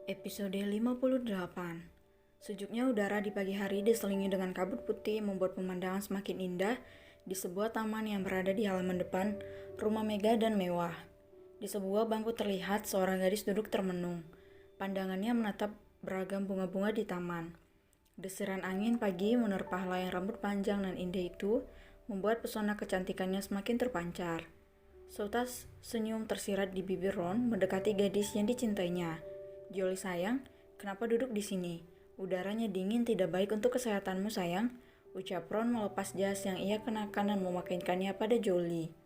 Episode 58. Sejuknya udara di pagi hari diselingi dengan kabut putih membuat pemandangan semakin indah di sebuah taman yang berada di halaman depan rumah megah dan mewah. Di sebuah bangku terlihat seorang gadis duduk termenung. Pandangannya menatap beragam bunga-bunga di taman. Desiran angin pagi menerpa helai rambut panjang dan indah itu membuat pesona kecantikannya semakin terpancar. Seutas senyum tersirat di bibir Ron mendekati gadis yang dicintainya. "Jolie sayang, kenapa duduk di sini? Udaranya dingin, tidak baik untuk kesehatanmu sayang," ucap Ron melepas jas yang ia kenakan dan memakaikannya pada Jolie.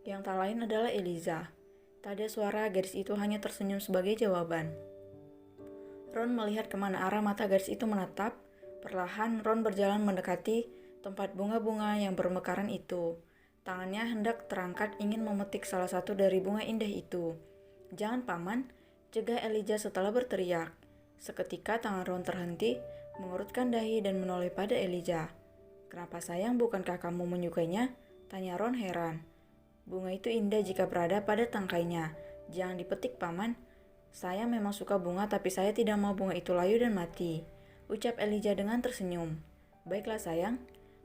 Yang tak lain adalah Eliza. Tak ada suara, gadis itu hanya tersenyum sebagai jawaban. Ron melihat kemana arah mata gadis itu menatap. Perlahan Ron berjalan mendekati tempat bunga-bunga yang bermekaran itu. Tangannya hendak terangkat ingin memetik salah satu dari bunga indah itu. "Jangan paman," cegah Elijah setelah berteriak. Seketika tangan Ron terhenti, mengurutkan dahi dan menoleh pada Elijah. "Kenapa sayang, bukankah kamu menyukainya?" tanya Ron heran. "Bunga itu indah jika berada pada tangkainya. Jangan dipetik paman. Saya memang suka bunga, tapi saya tidak mau bunga itu layu dan mati," ucap Elijah dengan tersenyum. "Baiklah sayang."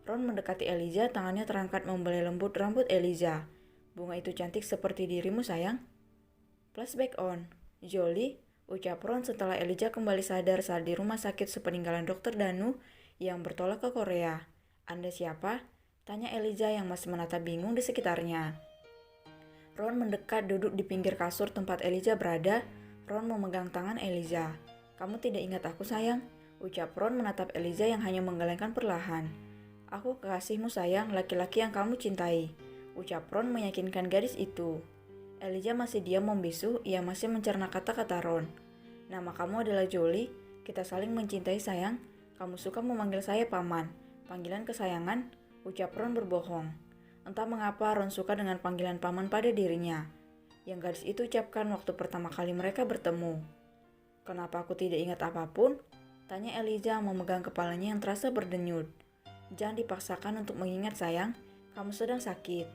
Ron mendekati Elijah, tangannya terangkat membelai lembut rambut Elijah. "Bunga itu cantik seperti dirimu sayang." Flashback on. "Jolie," ucap Ron setelah Elijah kembali sadar saat di rumah sakit sepeninggalan Dr. Danu yang bertolak ke Korea. "Anda siapa?" tanya Elijah yang masih menatap bingung di sekitarnya. Ron mendekat duduk di pinggir kasur tempat Elijah berada. Ron memegang tangan Elijah. "Kamu tidak ingat aku sayang?" ucap Ron menatap Elijah yang hanya menggelengkan perlahan. "Aku kekasihmu sayang, laki-laki yang kamu cintai," ucap Ron meyakinkan gadis itu. Elijah masih diam membisu, ia masih mencerna kata-kata Ron. "Nama kamu adalah Jolie, kita saling mencintai sayang. Kamu suka memanggil saya paman, panggilan kesayangan," ucap Ron berbohong. Entah mengapa Ron suka dengan panggilan paman pada dirinya, yang gadis itu ucapkan waktu pertama kali mereka bertemu. "Kenapa aku tidak ingat apapun?" tanya Elijah memegang kepalanya yang terasa berdenyut. "Jangan dipaksakan untuk mengingat sayang, kamu sedang sakit."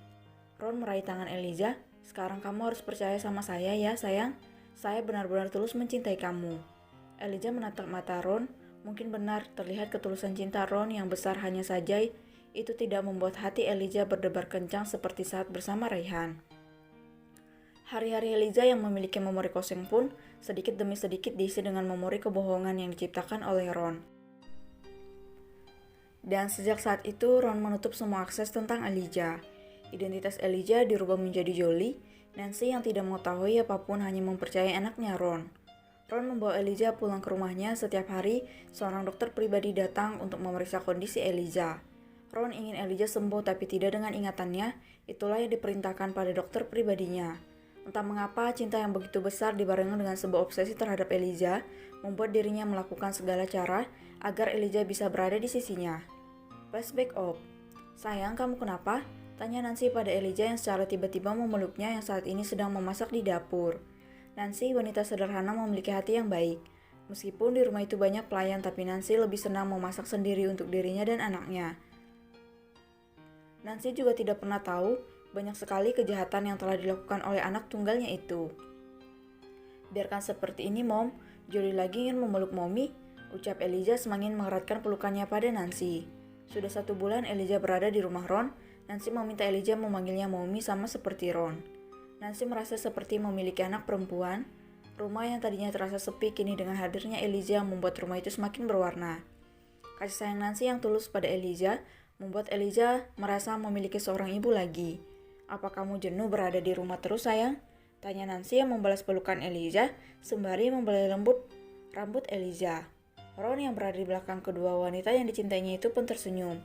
Ron meraih tangan Elijah. "Sekarang kamu harus percaya sama saya ya sayang. Saya benar-benar tulus mencintai kamu." Elijah menatap mata Ron. Mungkin benar terlihat ketulusan cinta Ron yang besar, hanya saja itu tidak membuat hati Elijah berdebar kencang seperti saat bersama Raihan. Hari-hari Elijah yang memiliki memori kosong pun sedikit demi sedikit diisi dengan memori kebohongan yang diciptakan oleh Ron. Dan sejak saat itu Ron menutup semua akses tentang Elijah. Identitas Elijah dirubah menjadi Jolie. Nancy yang tidak mengetahui apapun hanya mempercayai anaknya Ron. Ron membawa Elijah pulang ke rumahnya. Setiap hari, seorang dokter pribadi datang untuk memeriksa kondisi Elijah. Ron ingin Elijah sembuh tapi tidak dengan ingatannya. Itulah yang diperintahkan pada dokter pribadinya. Entah mengapa cinta yang begitu besar dibarengi dengan sebuah obsesi terhadap Elijah membuat dirinya melakukan segala cara agar Elijah bisa berada di sisinya. Flashback up. "Sayang, kamu kenapa?" tanya Nancy pada Elijah yang secara tiba-tiba memeluknya yang saat ini sedang memasak di dapur. Nancy, wanita sederhana, memiliki hati yang baik. Meskipun di rumah itu banyak pelayan, tapi Nancy lebih senang memasak sendiri untuk dirinya dan anaknya. Nancy juga tidak pernah tahu banyak sekali kejahatan yang telah dilakukan oleh anak tunggalnya itu. "Biarkan seperti ini, Mom. Jolie lagi ingin memeluk Mommy," ucap Elijah semakin mengeratkan pelukannya pada Nancy. Sudah 1 bulan Elijah berada di rumah Ron. Nancy meminta Elijah memanggilnya Mommy sama seperti Ron. Nancy merasa seperti memiliki anak perempuan. Rumah yang tadinya terasa sepi kini dengan hadirnya Elijah membuat rumah itu semakin berwarna. Kasih sayang Nancy yang tulus pada Elijah membuat Elijah merasa memiliki seorang ibu lagi. "Apa kamu jenuh berada di rumah terus sayang?" tanya Nancy yang membalas pelukan Elijah sembari membelai lembut rambut Elijah. Ron yang berada di belakang kedua wanita yang dicintainya itu pun tersenyum.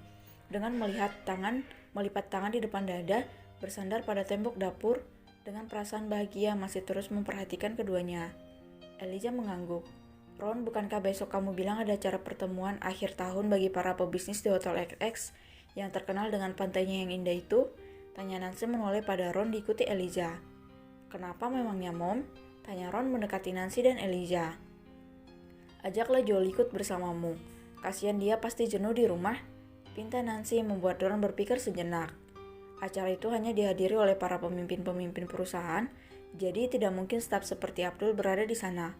Dengan melipat tangan di depan dada, bersandar pada tembok dapur, dengan perasaan bahagia masih terus memperhatikan keduanya. Elijah mengangguk. "Ron, bukankah besok kamu bilang ada acara pertemuan akhir tahun bagi para pebisnis di Hotel XX yang terkenal dengan pantainya yang indah itu?" tanya Nancy menoleh pada Ron diikuti Elijah. "Kenapa memangnya, Mom?" tanya Ron mendekati Nancy dan Elijah. "Ajaklah Jolie ikut bersamamu. Kasihan dia pasti jenuh di rumah," pinta Nancy membuat Ron berpikir sejenak. Acara itu hanya dihadiri oleh para pemimpin-pemimpin perusahaan, jadi tidak mungkin staf seperti Abdul berada di sana.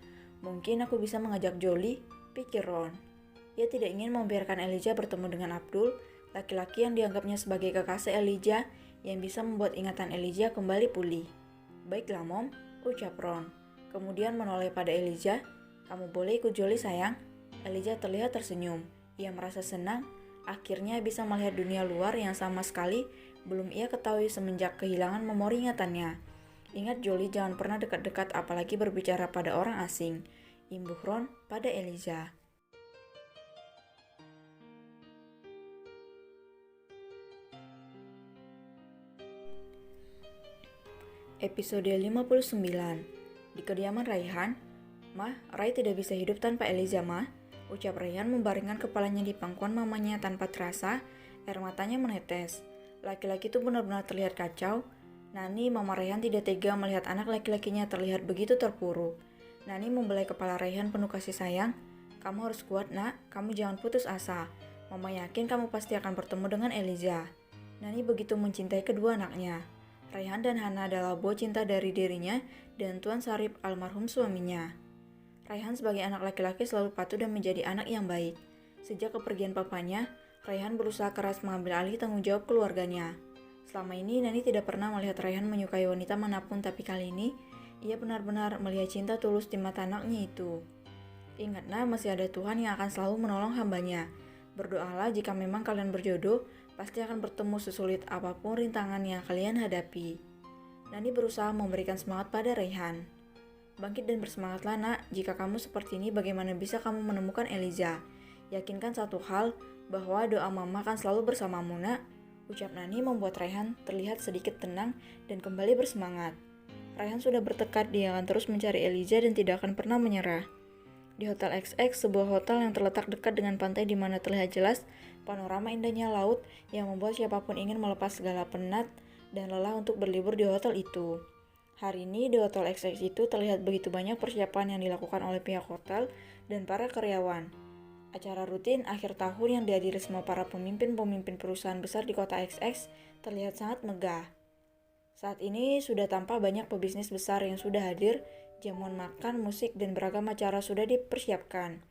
Mungkin aku bisa mengajak Jolie, pikir Ron. Ia tidak ingin membiarkan Elijah bertemu dengan Abdul, laki-laki yang dianggapnya sebagai kekasih Elijah yang bisa membuat ingatan Elijah kembali pulih. Baiklah Mom, ucap Ron. Kemudian menoleh pada Elijah, kamu boleh ikut Jolie sayang. Elijah terlihat tersenyum. Ia merasa senang, akhirnya bisa melihat dunia luar yang sama sekali belum ia ketahui semenjak kehilangan memori ingatannya. Ingat Jolie, jangan pernah dekat-dekat apalagi berbicara pada orang asing. Imbuh Ron pada Elijah. Episode 59. Di kediaman Raihan. Mah, Rai tidak bisa hidup tanpa Elijah, Mah. Ucap Raihan membaringkan kepalanya di pangkuan mamanya tanpa terasa, air matanya menetes. Laki-laki itu benar-benar terlihat kacau. Nani, Mama Raihan tidak tega melihat anak laki-lakinya terlihat begitu terpuruk. Nani membelai kepala Raihan penuh kasih sayang. Kamu harus kuat, Nak. Kamu jangan putus asa. Mama yakin kamu pasti akan bertemu dengan Elijah. Nani begitu mencintai kedua anaknya. Raihan dan Hana adalah buah cinta dari dirinya dan Tuan Sarip almarhum suaminya. Raihan sebagai anak laki-laki selalu patuh dan menjadi anak yang baik. Sejak kepergian papanya, Raihan berusaha keras mengambil alih tanggung jawab keluarganya. Selama ini Nani tidak pernah melihat Raihan menyukai wanita manapun, tapi kali ini ia benar-benar melihat cinta tulus di mata anaknya itu. Ingatlah, masih ada Tuhan yang akan selalu menolong hambanya. Berdoalah jika memang kalian berjodoh, pasti akan bertemu sesulit apapun rintangan yang kalian hadapi. Nani berusaha memberikan semangat pada Raihan. Bangkit dan bersemangatlah nak, jika kamu seperti ini bagaimana bisa kamu menemukan Elijah? Yakinkan satu hal, bahwa doa mama akan selalu bersamamu nak. Ucap Nani membuat Raihan terlihat sedikit tenang dan kembali bersemangat. Raihan sudah bertekad dia akan terus mencari Elijah dan tidak akan pernah menyerah. Di Hotel XX, sebuah hotel yang terletak dekat dengan pantai di mana terlihat jelas panorama indahnya laut yang membuat siapapun ingin melepas segala penat dan lelah untuk berlibur di hotel itu. Hari ini di Hotel XX itu terlihat begitu banyak persiapan yang dilakukan oleh pihak hotel dan para karyawan. Acara rutin akhir tahun yang dihadiri semua para pemimpin-pemimpin perusahaan besar di kota XX terlihat sangat megah. Saat ini sudah tampak banyak pebisnis besar yang sudah hadir, jamuan makan, musik, dan beragam acara sudah dipersiapkan.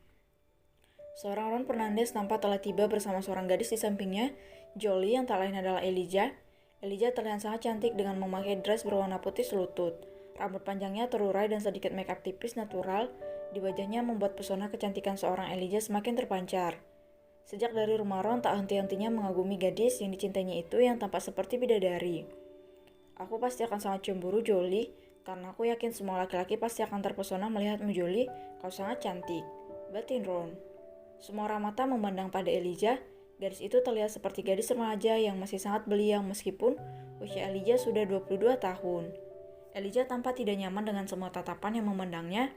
Seorang Ron Fernandez tampak telah tiba bersama seorang gadis di sampingnya, Jolie yang tak lain adalah Elijah. Elijah terlihat sangat cantik dengan memakai dress berwarna putih selutut. Rambut panjangnya terurai dan sedikit make up tipis natural di wajahnya membuat pesona kecantikan seorang Elijah semakin terpancar. Sejak dari rumah Ron tak henti-hentinya mengagumi gadis yang dicintainya itu yang tampak seperti bidadari. Aku pasti akan sangat cemburu Jolie, karena aku yakin semua laki-laki pasti akan terpesona melihatmu Jolie, kau sangat cantik, batin Ron. Semua arah mata memandang pada Elijah. Gadis itu terlihat seperti gadis remaja yang masih sangat belia meskipun usia Elijah sudah 22 tahun. Elijah tampak tidak nyaman dengan semua tatapan yang memandangnya.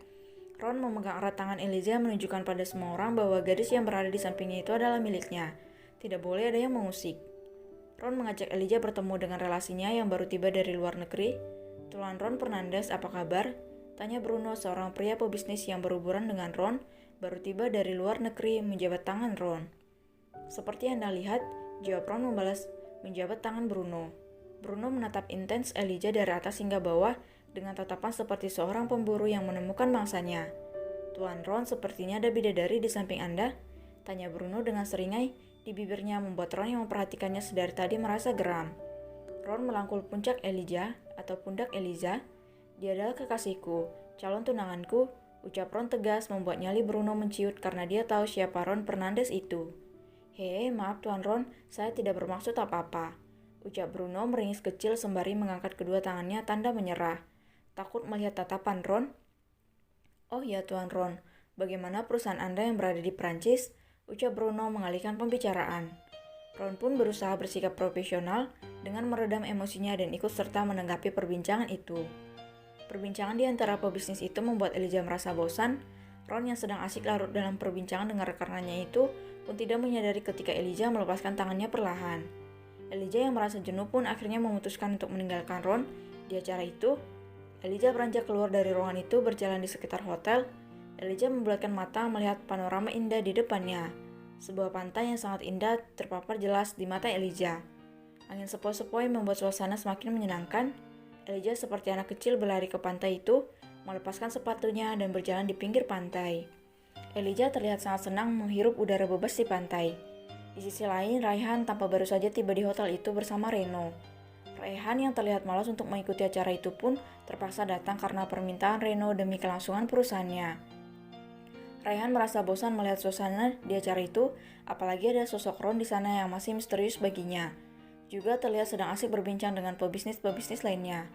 Ron memegang erat tangan Elijah menunjukkan pada semua orang bahwa gadis yang berada di sampingnya itu adalah miliknya. Tidak boleh ada yang mengusik. Ron mengajak Elijah bertemu dengan relasinya yang baru tiba dari luar negeri. Tuan Ron Fernandez, apa kabar? Tanya Bruno, seorang pria pebisnis yang berhubungan dengan Ron, baru tiba dari luar negeri menjabat tangan Ron. Seperti Anda lihat, jawab Ron membalas menjabat tangan Bruno. Bruno menatap intens Elijah dari atas hingga bawah dengan tatapan seperti seorang pemburu yang menemukan mangsanya. Tuan Ron, sepertinya ada bidadari di samping Anda? Tanya Bruno dengan seringai, di bibirnya membuat Ron yang memperhatikannya sedari tadi merasa geram. Ron melangkul puncak Elijah atau pundak Elijah. Dia adalah kekasihku, calon tunanganku, ucap Ron tegas membuat nyali Bruno menciut karena dia tahu siapa Ron Fernandez itu. Hei, maaf Tuan Ron, saya tidak bermaksud apa-apa, ucap Bruno meringis kecil sembari mengangkat kedua tangannya tanda menyerah. Takut melihat tatapan Ron? Oh ya Tuan Ron, bagaimana perusahaan Anda yang berada di Prancis? Ucap Bruno mengalihkan pembicaraan. Ron pun berusaha bersikap profesional dengan meredam emosinya dan ikut serta menanggapi perbincangan itu. Perbincangan di antara pebisnis itu membuat Elijah merasa bosan. Ron yang sedang asik larut dalam perbincangan dengan rekannya itu pun tidak menyadari ketika Elijah melepaskan tangannya perlahan. Elijah yang merasa jenuh pun akhirnya memutuskan untuk meninggalkan Ron. Di acara itu, Elijah beranjak keluar dari ruangan itu berjalan di sekitar hotel. Elijah membulatkan mata melihat panorama indah di depannya. Sebuah pantai yang sangat indah terpapar jelas di mata Elijah. Angin sepoi-sepoi membuat suasana semakin menyenangkan. Elijah seperti anak kecil berlari ke pantai itu, melepaskan sepatunya dan berjalan di pinggir pantai. Elijah terlihat sangat senang menghirup udara bebas di pantai. Di sisi lain, Raihan tampak baru saja tiba di hotel itu bersama Reno. Raihan yang terlihat malas untuk mengikuti acara itu pun terpaksa datang karena permintaan Reno demi kelangsungan perusahaannya. Raihan merasa bosan melihat suasana di acara itu, apalagi ada sosok Ron di sana yang masih misterius baginya. Juga terlihat sedang asik berbincang dengan pebisnis-pebisnis lainnya.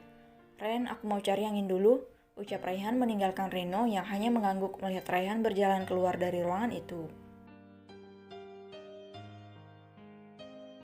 "Ren, aku mau cari angin dulu," ucap Raihan meninggalkan Reno yang hanya mengangguk melihat Raihan berjalan keluar dari ruangan itu.